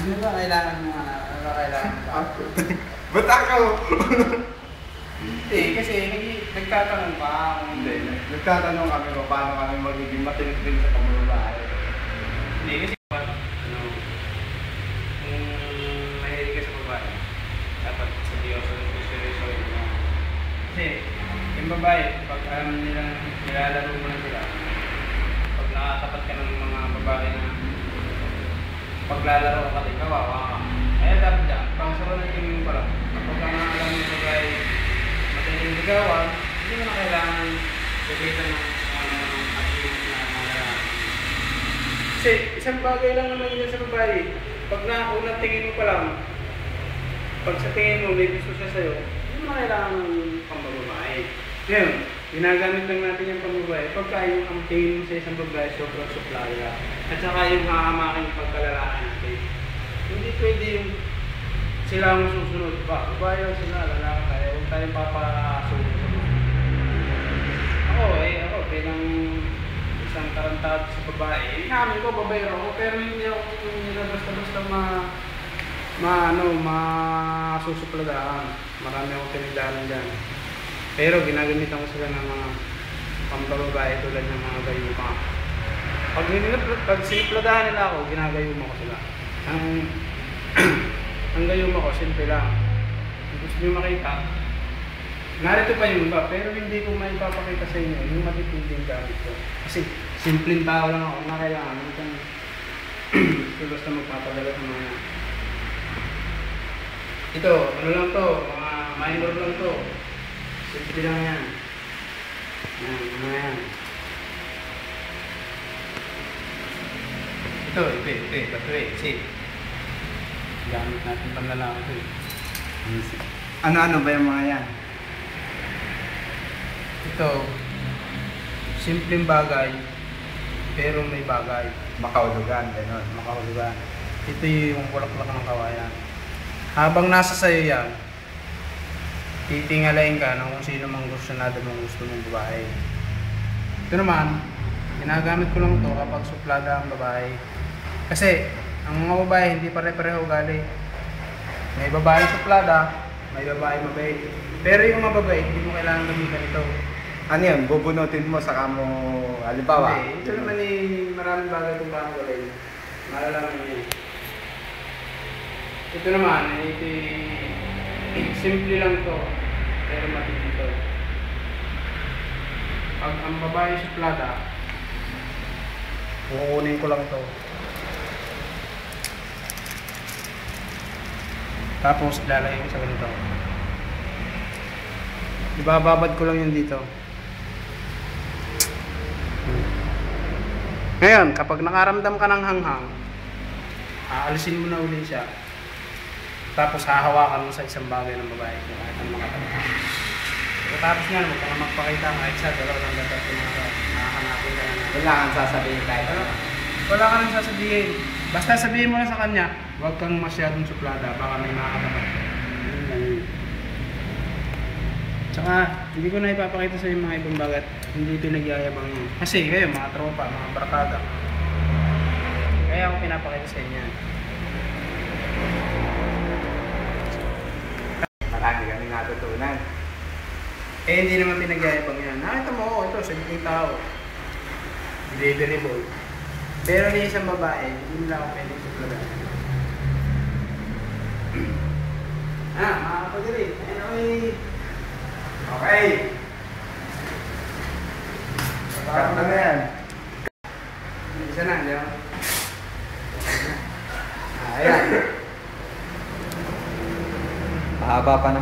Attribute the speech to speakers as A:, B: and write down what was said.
A: Ano ba kailangan mo? Ano ba kailangan mo?
B: Ba't ako?
A: Hindi, kasi nagtatanong pa.
B: Hindi, nagtatanong kami kung paano kami magiging matinig din sa pamumuhay.
A: Hindi, kasi ano, kung mahilig ka sa babae, dapat seryoso mo. Kasi, yung babae, pag alam nilang nilalaro mo na sila, pag nakatapat ka ng mga babae na paglalaro ka, kawawa ka. Kaya dapat dyan, pang sa ng tingin ko lang, kapag alam mo yung babae mataling ligawan, hindi mo na kailangan pagkita ng activity na malalaki. Kasi isang bagay lang naman yun sa babae. Pag unang tingin mo pa lang, pag sa tingin mo may gusto siya sa'yo, hindi mo na kailangan ng pambababae. Ngayon, ginagamit lang natin yung pambabae pagka yung ang tingin mo sa isang babae sobrang suplaya. At saka yung hahamakin pagkalalaki natin. Hindi pwede yung sila ang susunod pa. Babae sila, lalaki tayo. Huwag tayong papasunod. Ako bilang isang tarantado sa babae. Inamin ko, babaero ako, pero hindi ako basta-basta masusupladahan. Marami akong tinigdahan dyan. Pero ginagamitan ko sila ng mga pambababae tulad ng mga gayuma. Pag sinipladahan nila ako, ginagayuma ko sila. Ang gayuma ko, simple lang. Kung gusto nyo makita, narito pa yung iba, pero hindi ko may papakita sa inyo yung matitinding gamit ko. Kasi simpleng tao lang ako na kailangan. Hindi basta magpapadala ng mga ito, ano lang to, mga minor lang to. Simple lang yan. Yan. Ito, see. Gamit natin panlalaki ito eh.
B: Ano-ano ba yung mga yan?
A: Ito, simpleng bagay, pero may bagay.
B: Makaulugan, gano'n.
A: Makahulugan. Ito yung bulaklak ng kawayan. Habang nasa sayo yan, titingalain ka ng kung sino mang gusto mong babae. Ito naman, ginagamit ko lang ito kapag suplada ang babae. Kasi, ang mga babae hindi pare-pareho ugali. May babae suplada, may babae mabait. Pero yung mga babae, hindi mo kailangan gamitan ito.
B: Ano yun? Bubunutin mo sa kamo, halimbawa?
A: Okay. Ito naman maraming bagay itong bagay. Malalaman niya. Ito naman, simple lang to, pero matindi to. Pag ang babae suplada, kukunin ko lang to. Tapos lalagay ko sa ganito. Ibababad ko lang yun dito. Ngayon, kapag nakaramdam ka ng hanghang, aalisin mo na uli siya. Tapos hahawakan mo sa isang bagay ng babae kung kahit ang mga tanong. Tapos nga naman, kung magpakita ng isa, dalawa lang dapat yung mga nakahanapin ka na.
B: Wala kang sasabihin tayo.
A: Wala ka nang sasabihin. Basta sabihin mo lang sa kanya, huwag kang masyadong suplada, baka may makakatapat. Tsaka, hindi ko na ipapakita sa yung mga ibang bagat, hindi pinagyayabang yun. Kasi kayo, mga tropa, mga barkada. Kaya ako pinapakita sa inyo.
B: Marami kami natutunan.
A: Eh, hindi naman pinagyayabang yan. Nakita mo, ito, simpleng tao. Delivery boy. Pero ni isang babae, hindi nila ako pwedeng suplada. Mga kapagiri.
B: Okay. Cut na yan.
A: Isa na, di ba?
B: Ayan. Mahaba pa na.